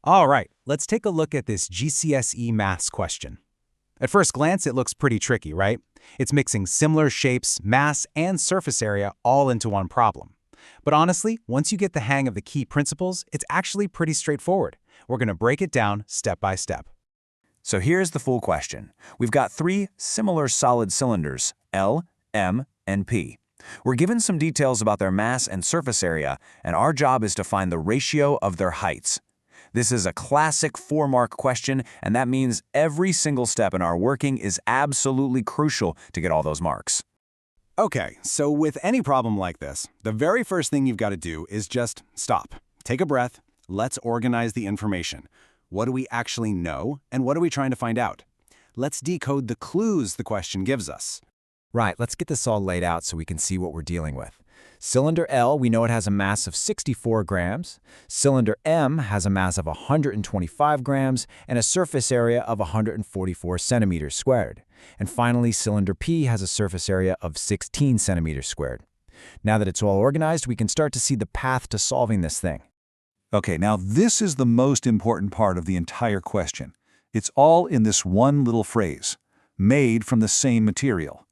All right, let's take a look at this GCSE maths question. At first glance, it looks pretty tricky, right? It's mixing similar shapes, mass, and surface area all into one problem. But honestly, once you get the hang of the key principles, it's actually pretty straightforward. We're going to break it down step by step. So here's the full question. We've got three similar solid cylinders, L, M, and P. We're given some details about their mass and surface area, and our job is to find the ratio of their heights. This is a classic 4-mark question, and that means every single step in our working is absolutely crucial to get all those marks. Okay, so with any problem like this, the very first thing you've got to do is just stop. Take a breath. Let's organize the information. What do we actually know, and what are we trying to find out? Let's decode the clues the question gives us. Right, let's get this all laid out so we can see what we're dealing with. Cylinder L, we know it has a mass of 64 grams. Cylinder M has a mass of 125 grams and a surface area of 144 centimeters squared. And finally, cylinder P has a surface area of 16 centimeters squared. Now that it's all organized, we can start to see the path to solving this thing. Okay, now this is the most important part of the entire question. It's all in this one little phrase, made from the same material.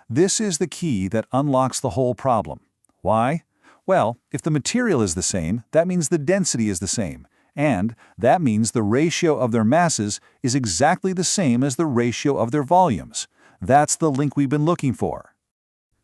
This is the key that unlocks the whole problem. Why? Well, if the material is the same, that means the density is the same, and that means the ratio of their masses is exactly the same as the ratio of their volumes. That's the link we've been looking for.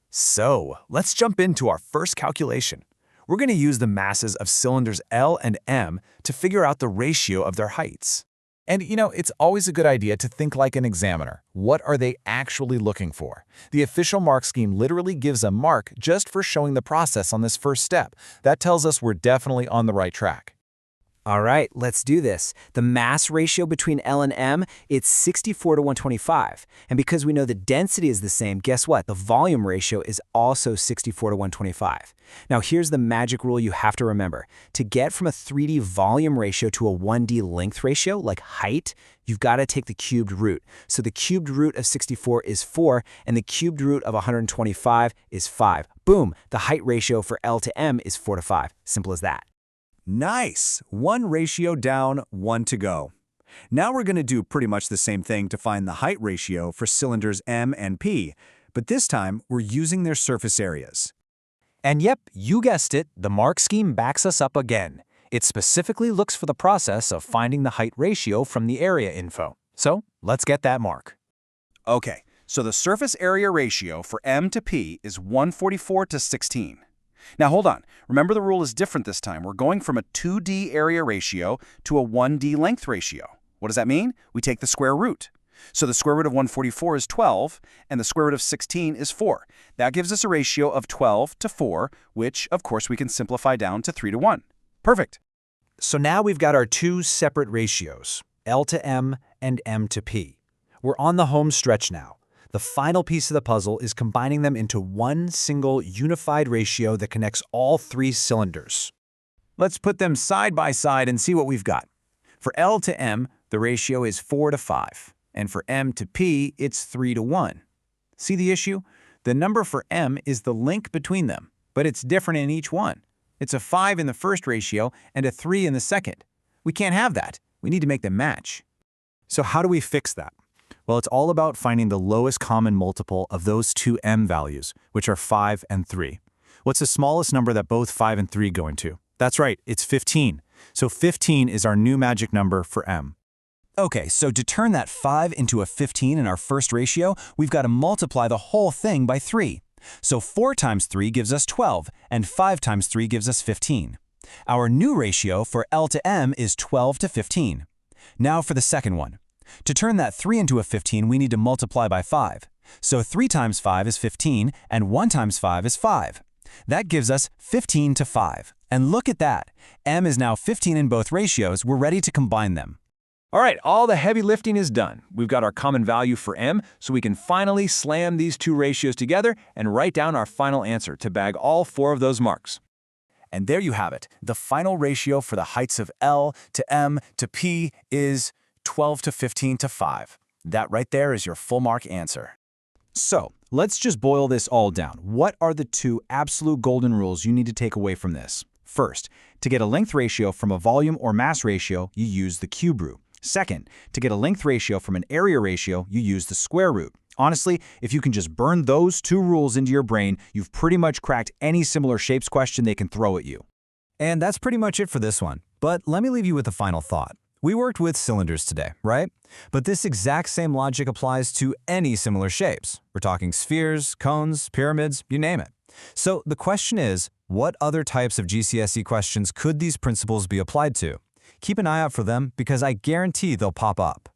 So, let's jump into our first calculation. We're going to use the masses of cylinders L and M to figure out the ratio of their heights. And it's always a good idea to think like an examiner. What are they actually looking for? The official mark scheme literally gives a mark just for showing the process on this first step. That tells us we're definitely on the right track. All right, let's do this. The mass ratio between L and M, it's 64 to 125. And because we know the density is the same, guess what? The volume ratio is also 64 to 125. Now here's the magic rule you have to remember. To get from a 3D volume ratio to a 1D length ratio, like height, you've got to take the cubed root. So the cubed root of 64 is 4, and the cubed root of 125 is 5. Boom! The height ratio for L to M is 4 to 5. Simple as that. Nice! One ratio down, one to go. Now we're going to do pretty much the same thing to find the height ratio for cylinders M and P, but this time we're using their surface areas. And yep, you guessed it, the mark scheme backs us up again. It specifically looks for the process of finding the height ratio from the area info. So let's get that mark. Okay, so the surface area ratio for M to P is 144 to 16. Now hold on, remember the rule is different this time. We're going from a 2D area ratio to a 1D length ratio. What does that mean? We take the square root. So the square root of 144 is 12, and the square root of 16 is 4. That gives us a ratio of 12 to 4, which, of course, we can simplify down to 3 to 1. Perfect. So now we've got our two separate ratios, L to M and M to P. We're on the home stretch now. The final piece of the puzzle is combining them into one single unified ratio that connects all three cylinders. Let's put them side by side and see what we've got. For L to M, the ratio is 4 to 5, and for M to P, it's 3 to 1. See the issue? The number for M is the link between them, but it's different in each one. It's a 5 in the first ratio and a 3 in the second. We can't have that. We need to make them match. So how do we fix that? Well, it's all about finding the lowest common multiple of those two M values, which are 5 and 3. What's the smallest number that both 5 and 3 go into? That's right, it's 15. So 15 is our new magic number for M. Okay, so to turn that 5 into a 15 in our first ratio, we've got to multiply the whole thing by 3. So 4 times 3 gives us 12, and 5 times 3 gives us 15. Our new ratio for L to M is 12 to 15. Now for the second one. To turn that 3 into a 15, we need to multiply by 5. So 3 times 5 is 15, and 1 times 5 is 5. That gives us 15 to 5. And look at that. M is now 15 in both ratios. We're ready to combine them. All right, all the heavy lifting is done. We've got our common value for M, so we can finally slam these two ratios together and write down our final answer to bag all 4 of those marks. And there you have it. The final ratio for the heights of L to M to P is 12 to 15 to 5. That right there is your full mark answer. So let's just boil this all down. What are the two absolute golden rules you need to take away from this? First, To get a length ratio from a volume or mass ratio, you use the cube root. Second, to get a length ratio from an area ratio, you use the square root. Honestly, if you can just burn those two rules into your brain, you've pretty much cracked any similar shapes question they can throw at you. And that's pretty much it for this one. But let me leave you with a final thought. We worked with cylinders today, right? But this exact same logic applies to any similar shapes. We're talking spheres, cones, pyramids, you name it. So the question is, what other types of GCSE questions could these principles be applied to? Keep an eye out for them because I guarantee they'll pop up.